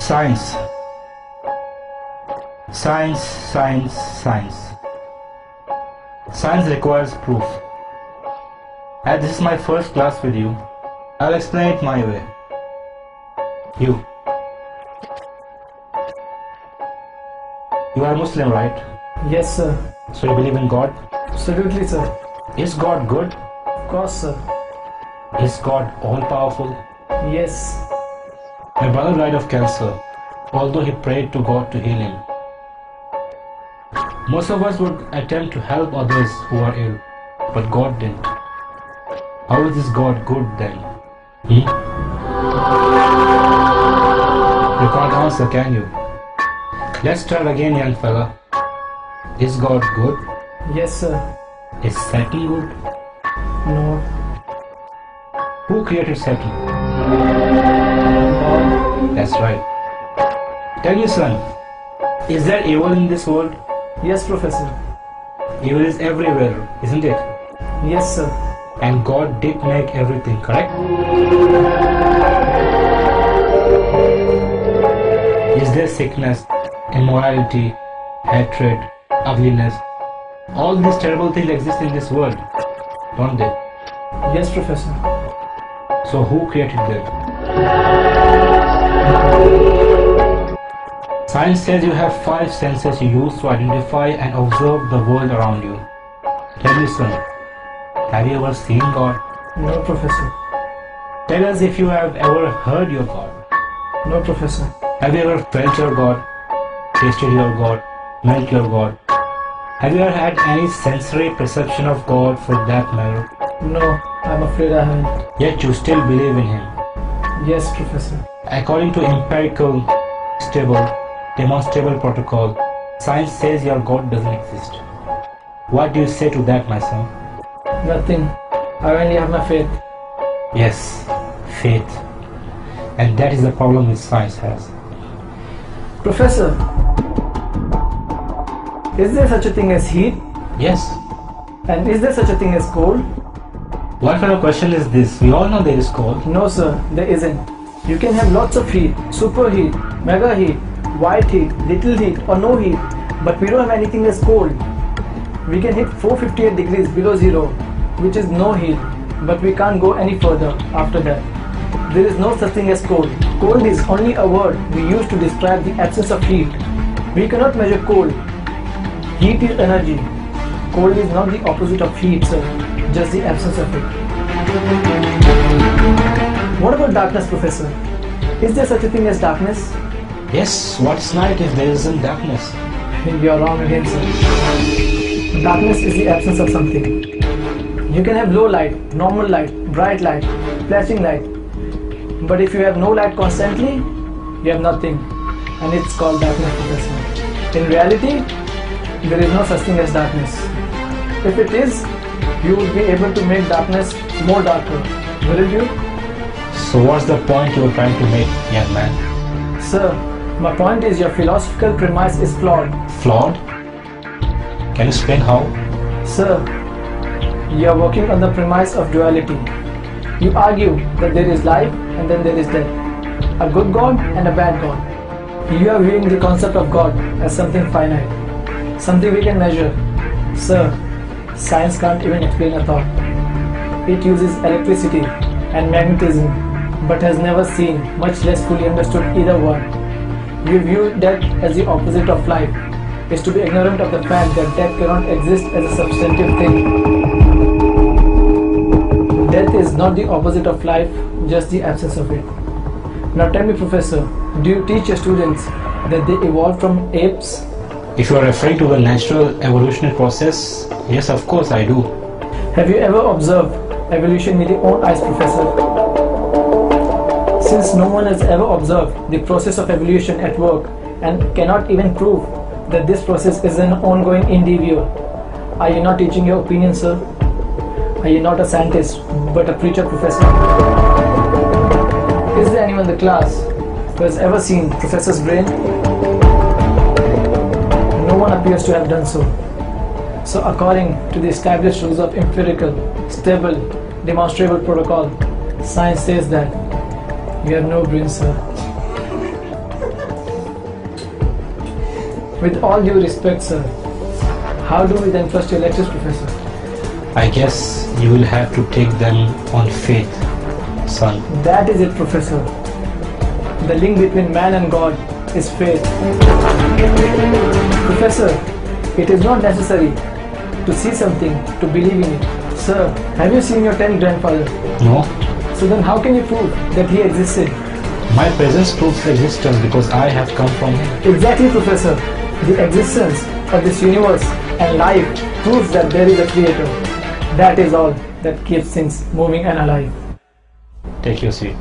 Science. Science, science, science. Science requires proof. As this is my first class with you, I'll explain it my way. You are Muslim, right? Yes, sir. So you believe in God? Absolutely, sir. Is God good? Of course, sir. Is God all-powerful? Yes. My brother died of cancer, although he prayed to God to heal him. Most of us would attempt to help others who are ill, but God didn't. How is this God good then? You can't answer, can you? Let's start again, young fella. Is God good? Yes, sir. Is Satan good? No. Who created Satan? God. That's right. Tell me, son, is there evil in this world? Yes, Professor. Evil is everywhere, isn't it? Yes, sir. And God did make everything, correct? Is there sickness, immorality, hatred, ugliness? All these terrible things exist in this world, don't they? Yes, Professor. So who created them? Science says you have 5 senses you use to identify and observe the world around you. Tell me, son, have you ever seen God? No, Professor. Tell us if you have ever heard your God. No, Professor. Have you ever felt your God, tasted your God, smelt your God? Have you ever had any sensory perception of God for that matter? No, I'm afraid I haven't. Yet you still believe in Him. Yes, Professor. According to empirical, stable, demonstrable protocol, science says your God doesn't exist. What do you say to that, my son? Nothing. I only have my faith. Yes, faith. And that is the problem which science has. Professor, is there such a thing as heat? Yes. And is there such a thing as cold? What kind of question is this? We all know there is cold. No, sir, there isn't. You can have lots of heat, super heat, mega heat, white heat, little heat or no heat, but we don't have anything as cold. We can hit 458 degrees below zero, which is no heat, but we can't go any further after that. There is no such thing as cold. Cold is only a word we use to describe the absence of heat. We cannot measure cold. Heat is energy. Cold is not the opposite of heat, sir, just the absence of it. What about darkness, Professor? Is there such a thing as darkness? Yes, what's night if there isn't darkness? You're wrong again, sir. Darkness is the absence of something. You can have low light, normal light, bright light, flashing light. But if you have no light constantly, you have nothing. And it's called darkness, Professor. In reality, there is no such thing as darkness. If it is, you would be able to make darkness more darker, wouldn't you? So what's the point you're trying to make, young man? Sir, my point is your philosophical premise is flawed. Flawed? Can you explain how? Sir, you are working on the premise of duality. You argue that there is life and then there is death. A good God and a bad God. You are viewing the concept of God as something finite, something we can measure. Sir, science can't even explain a thought. It uses electricity and magnetism, but has never seen, much less fully understood either one. You view death as the opposite of life, is to be ignorant of the fact that death cannot exist as a substantive thing. Death is not the opposite of life, just the absence of it. Now tell me, Professor, do you teach your students that they evolved from apes? If you are referring to the natural evolutionary process, yes, of course I do. Have you ever observed evolution with your own eyes, Professor? Since no one has ever observed the process of evolution at work and cannot even prove that this process is an ongoing endeavor, are you not teaching your opinion, sir? Are you not a scientist, but a preacher, Professor? Is there anyone in the class who has ever seen Professor's brain? No one appears to have done so. So according to the established rules of empirical, stable, demonstrable protocol, science says that you have no brain, sir. With all due respect, sir, how do we then trust your lectures, Professor? I guess you will have to take them on faith, son. That is it, Professor. The link between man and God is faith. Professor, it is not necessary to see something to believe in it. Sir, have you seen your 10th grandfather? No? So then how can you prove that he existed? My presence proves existence because I have come from him. Exactly, Professor. The existence of this universe and life proves that there is a creator. That is all that keeps things moving and alive. Take your seat.